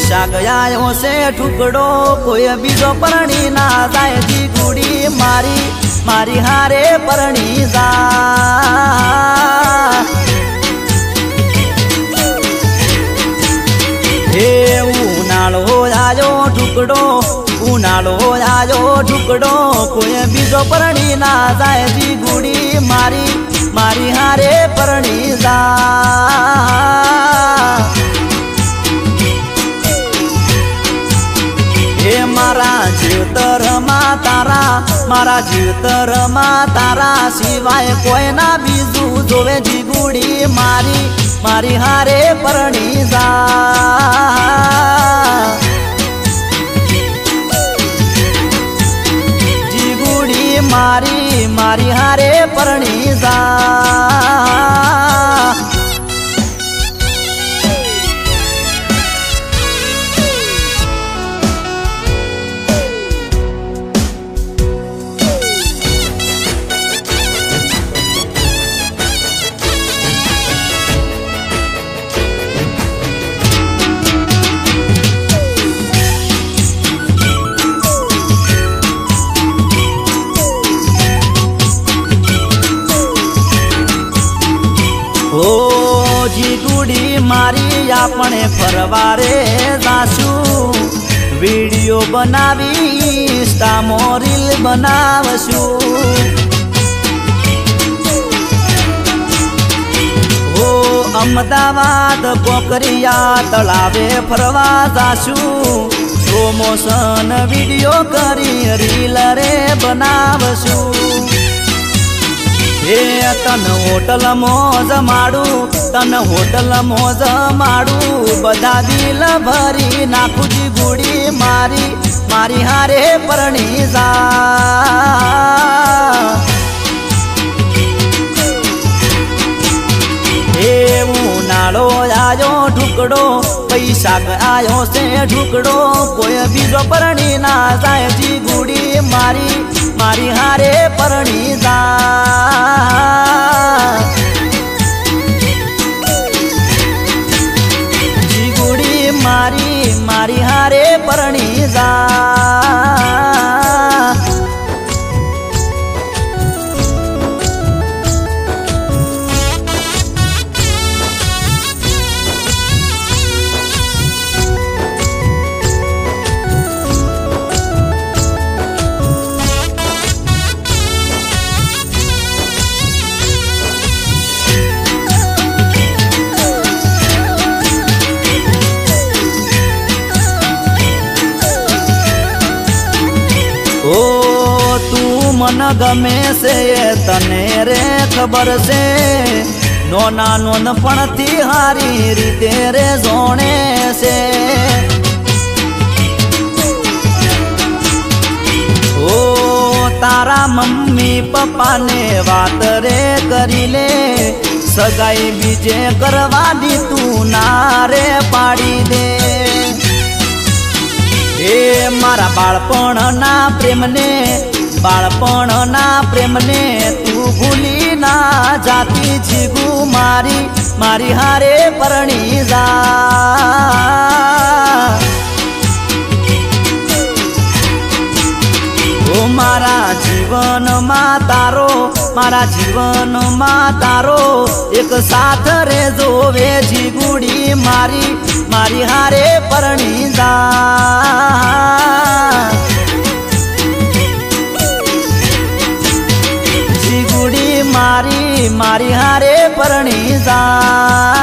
પૈસા ગયો છે ટુકડો કોઈ બીજો પરણી ના જાય જીગુડી મારી મારી હારે પરણી જા હે ઉનાળો આયો ટુકડો ઉનાળો આયો ટુકડો કોઈ બીજો પરણી ના જાય જીગુડી મારી મારી હારે પરણી જા હે મારા જીવતરમાં તારા સિવાય કોઈ ના બીજું જોવે જીગુડી મારી મારી હારે પરણી જા જીગુડી મારી મારી હારે પરણી જા ઓ જીગુડી મારી આપણે ફરવારે જાશું વિડીયો બનાવી સ્ટામો રીલ બનાવશું ઓ અમદાવાદ કોકરિયા તળાવે ફરવા જાશું પ્રમોશન વિડીયો કરી રીલ રે બનાવશું હે તન હોટલ મોજ માડું બધા દિલ ભરી નાખું જીગુડી મારી મારી હારે પરણી જા હે ઉનાળો આયો ઢુકડો પૈસા આયો છે ઢુકડો કોઈ બીજો પરણી ના જાય જીગુડી મારી મારી હારે પરણી જા જીગુડી મારી મારી હારે પરણી જા ઓ તું મન ગમે છે તને રે ખબર છે નોના નોનપણથી હારી રીતે રે જોણે છે ઓ તારા મમ્મી પપ્પાને વાત રે કરી લે સગાઈ બીજે કરવાની તું ના રે પાડી દે એ મારા બાળપણના પ્રેમને તું ભૂલી ના જાતી જીગુ મારી મારી હારે પરણી જા ઓ મારા જીવનમાં તારો એક સાથ રે જોવે જીગુડી મારી મારી હારે પરણી જા જીગુડી મારી મારી હારે પરણી જા